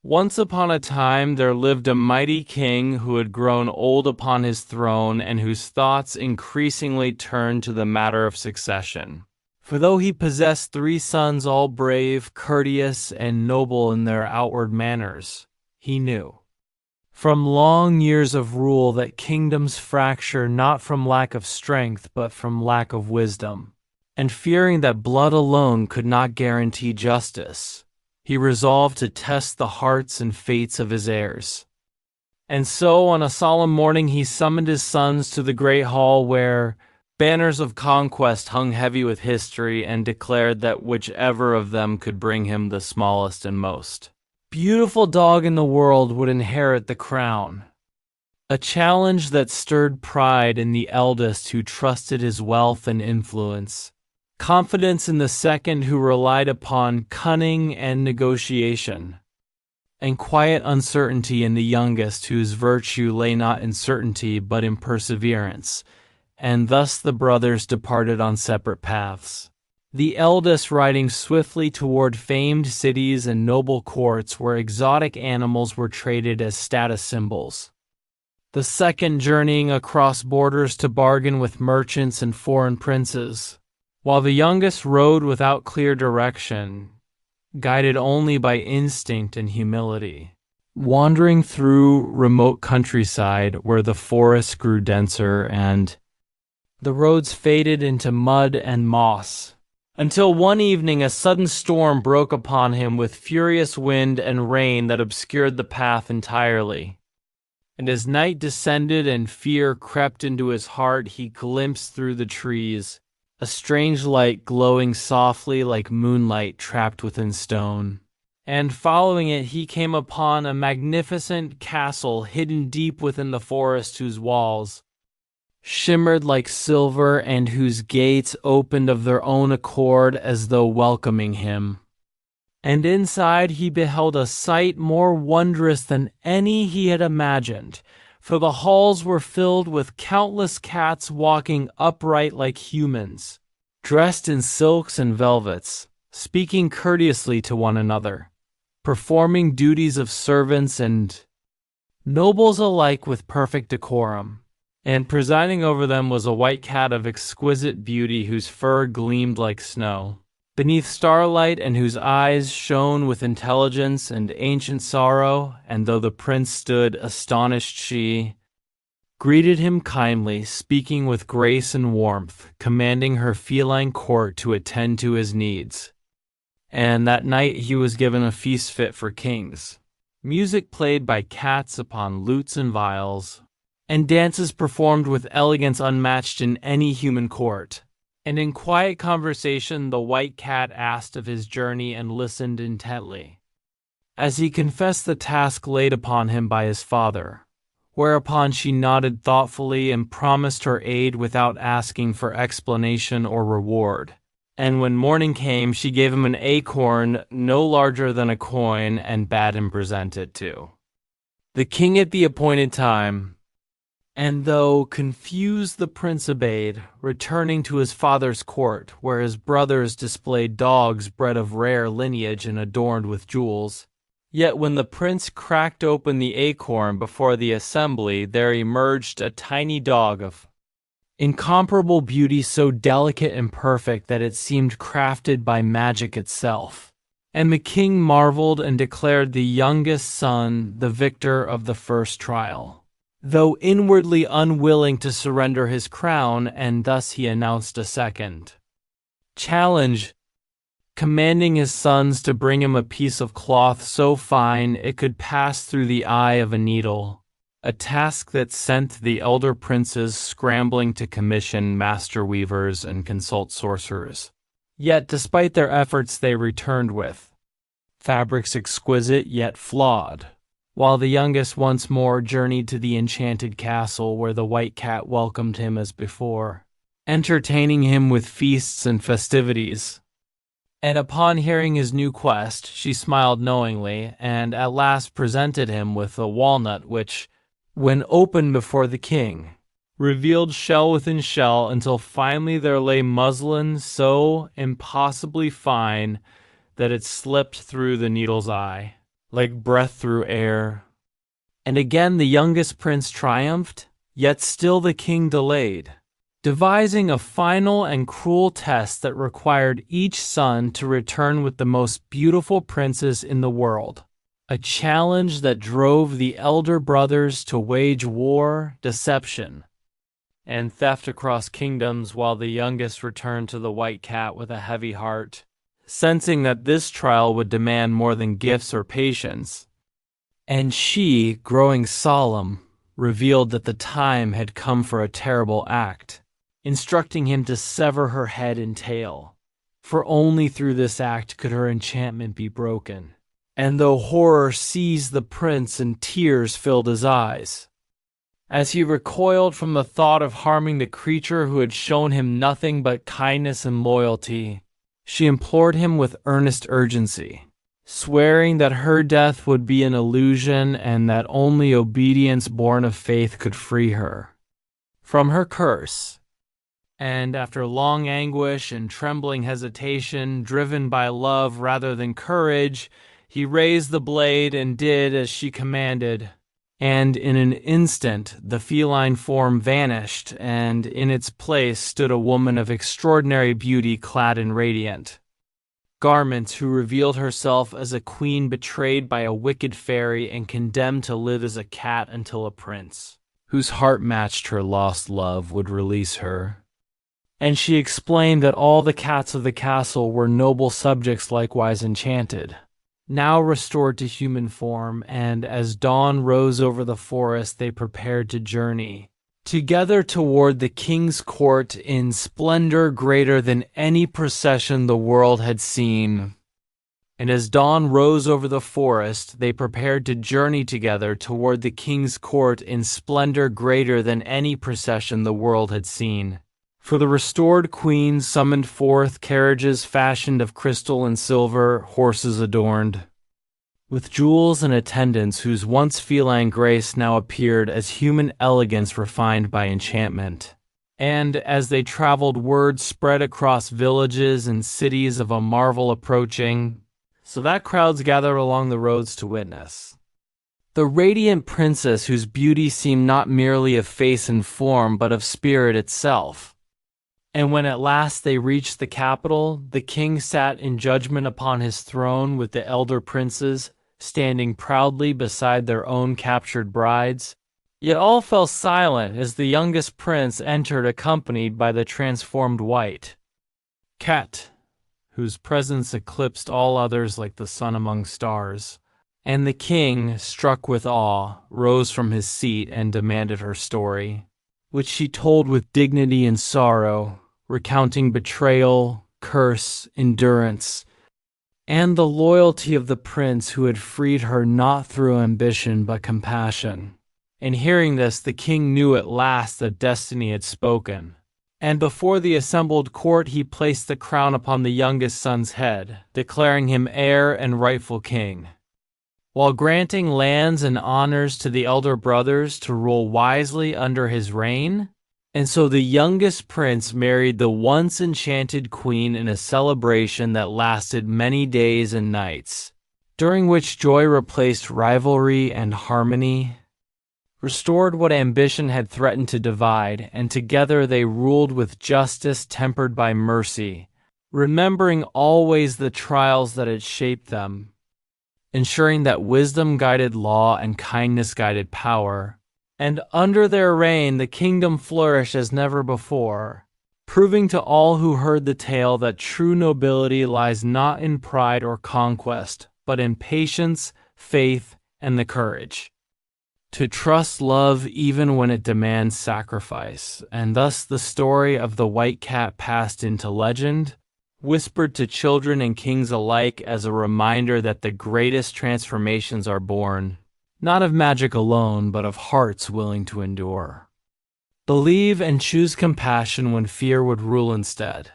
Once upon a time there lived a mighty king who had grown old upon his throne and whose thoughts increasingly turned to the matter of succession. For though he possessed 3 sons all brave, courteous, and noble in their outward manners, he knew, from long years of rule, that kingdoms fracture not from lack of strength but from lack of wisdom. And fearing that blood alone could not guarantee justice, he resolved to test the hearts and fates of his heirs. And so on a solemn morning he summoned his sons to the great hall where banners of conquest hung heavy with history, and declared that whichever of them could bring him the smallest and most beautiful dog in the world would inherit the crown. A challenge that stirred pride in the eldest, who trusted his wealth and influence, confidence in the second, who relied upon cunning and negotiation, and quiet uncertainty in the youngest, whose virtue lay not in certainty but in perseverance. And thus the brothers departed on separate paths. The eldest riding swiftly toward famed cities and noble courts where exotic animals were traded as status symbols. The second journeying across borders to bargain with merchants and foreign princes, while the youngest rode without clear direction, guided only by instinct and humility, wandering through remote countryside where the forests grew denser and the roads faded into mud and moss, until one evening a sudden storm broke upon him with furious wind and rain that obscured the path entirely. And as night descended and fear crept into his heart, he glimpsed through the trees a strange light glowing softly like moonlight trapped within stone. And following it he came upon a magnificent castle hidden deep within the forest, whose walls shimmered like silver and whose gates opened of their own accord as though welcoming him. And inside he beheld a sight more wondrous than any he had imagined, for the halls were filled with countless cats walking upright like humans, dressed in silks and velvets, speaking courteously to one another, performing duties of servants and nobles alike with perfect decorum. And presiding over them was a white cat of exquisite beauty, whose fur gleamed like snow beneath starlight, and whose eyes shone with intelligence and ancient sorrow. And though the prince stood astonished, she greeted him kindly, speaking with grace and warmth, commanding her feline court to attend to his needs. And that night he was given a feast fit for kings, music played by cats upon lutes and viols, and dances performed with elegance unmatched in any human court. And in quiet conversation the white cat asked of his journey and listened intently, as he confessed the task laid upon him by his father, whereupon she nodded thoughtfully and promised her aid without asking for explanation or reward. And when morning came she gave him an acorn no larger than a coin and bade him present it to the king at the appointed time. And though confused the prince obeyed, returning to his father's court, where his brothers displayed dogs bred of rare lineage and adorned with jewels. Yet when the prince cracked open the acorn before the assembly, there emerged a tiny dog of incomparable beauty, so delicate and perfect that it seemed crafted by magic itself. And the king marveled and declared the youngest son the victor of the first trial, though inwardly unwilling to surrender his crown, and thus he announced a second challenge, commanding his sons to bring him a piece of cloth so fine it could pass through the eye of a needle, a task that sent the elder princes scrambling to commission master weavers and consult sorcerers. Yet despite their efforts they returned with fabrics exquisite yet flawed, while the youngest once more journeyed to the enchanted castle, where the white cat welcomed him as before, entertaining him with feasts and festivities. And upon hearing his new quest, she smiled knowingly, and at last presented him with a walnut which, when opened before the king, revealed shell within shell, until finally there lay muslin so impossibly fine that it slipped through the needle's eye, like breath through air. And again the youngest prince triumphed, yet still the king delayed, devising a final and cruel test that required each son to return with the most beautiful princess in the world. A challenge that drove the elder brothers to wage war, deception, and theft across kingdoms while the youngest returned to the White Cat with a heavy heart, sensing that this trial would demand more than gifts or patience. And she, growing solemn, revealed that the time had come for a terrible act, instructing him to sever her head and tail, for only through this act could her enchantment be broken. And though horror seized the prince and tears filled his eyes, as he recoiled from the thought of harming the creature who had shown him nothing but kindness and loyalty, she implored him with earnest urgency, swearing that her death would be an illusion and that only obedience born of faith could free her from her curse. And after long anguish and trembling hesitation, driven by love rather than courage, he raised the blade and did as she commanded. And in an instant the feline form vanished, and in its place stood a woman of extraordinary beauty clad in radiant garments, who revealed herself as a queen betrayed by a wicked fairy and condemned to live as a cat until a prince, whose heart matched her lost love, would release her. And she explained that all the cats of the castle were noble subjects likewise enchanted, now restored to human form, and as dawn rose over the forest they prepared to journey together toward the king's court in splendor greater than any procession the world had seen. And as dawn rose over the forest, they prepared to journey together toward the king's court in splendor greater than any procession the world had seen. For the restored queen summoned forth carriages fashioned of crystal and silver, horses adorned with jewels and attendants whose once feline grace now appeared as human elegance refined by enchantment. And as they traveled, word spread across villages and cities of a marvel approaching, so that crowds gathered along the roads to witness the radiant princess whose beauty seemed not merely of face and form but of spirit itself. And when at last they reached the capital, the king sat in judgment upon his throne with the elder princes standing proudly beside their own captured brides. Yet all fell silent as the youngest prince entered accompanied by the transformed White Cat, whose presence eclipsed all others like the sun among stars. And the king, struck with awe, rose from his seat and demanded her story, which she told with dignity and sorrow, recounting betrayal, curse, endurance, and the loyalty of the prince who had freed her not through ambition but compassion. And hearing this, the king knew at last that destiny had spoken. And before the assembled court he placed the crown upon the youngest son's head, declaring him heir and rightful king, while granting lands and honors to the elder brothers to rule wisely under his reign. And so the youngest prince married the once enchanted queen in a celebration that lasted many days and nights, during which joy replaced rivalry and harmony, restored what ambition had threatened to divide, and together they ruled with justice tempered by mercy, remembering always the trials that had shaped them, ensuring that wisdom guided law and kindness guided power. And under their reign the kingdom flourished as never before, proving to all who heard the tale that true nobility lies not in pride or conquest, but in patience, faith, and the courage to trust love even when it demands sacrifice. And thus the story of the White Cat passed into legend, whispered to children and kings alike as a reminder that the greatest transformations are born not of magic alone, but of hearts willing to endure. Believe and choose compassion when fear would rule instead.